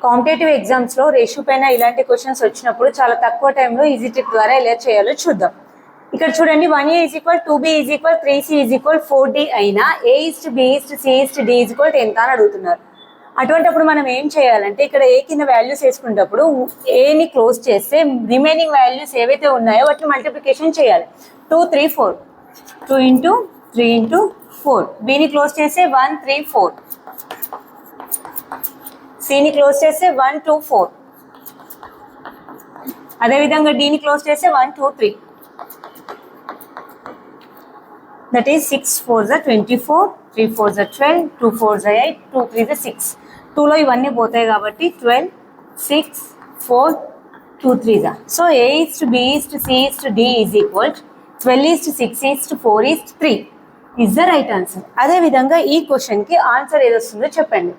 Competitive ఎగ్జామ్స్లో ratio పైన ఇలాంటి క్వశ్చన్స్ వచ్చినప్పుడు చాలా తక్కువ టైంలో ఈజీ ట్రిక్ ద్వారా ఎలా చేయాలో చూద్దాం. ఇక్కడ చూడండి 1A = 2B = 3C = 4D అయినా A:B:C:D = ఎంత అని అడుగుతున్నారు. అటువంటిప్పుడు మనం ఏం చేయాలంటే ఇక్కడ ఏ కింద వాల్యూస్ వేసుకునేటప్పుడు ఏని క్లోజ్ చేస్తే రిమైనింగ్ వాల్యూస్ ఏవైతే ఉన్నాయో వాటిని మల్టిప్లికేషన్ చేయాలి. 2, 3, 4 2 × 3 × 4 బిని క్లోజ్ చేస్తే 1, 3, 4 సిని క్లోజ్ చేస్తే 1, 2, 4 అదేవిధంగా డిని క్లోజ్ చేస్తే 1, 2, 3 that is 6 4s are 24 3 4s are 12 2 4s are 8 2 3s are 6 2లో ఇవన్నీ పోతాయి కాబట్టి 12 6 4 2 3s are so A:B:C:D = 12:6:4:3 is the right answer. అదేవిధంగా ఈ క్వశ్చన్కి ఆన్సర్ ఏదొస్తుందో చెప్పండి.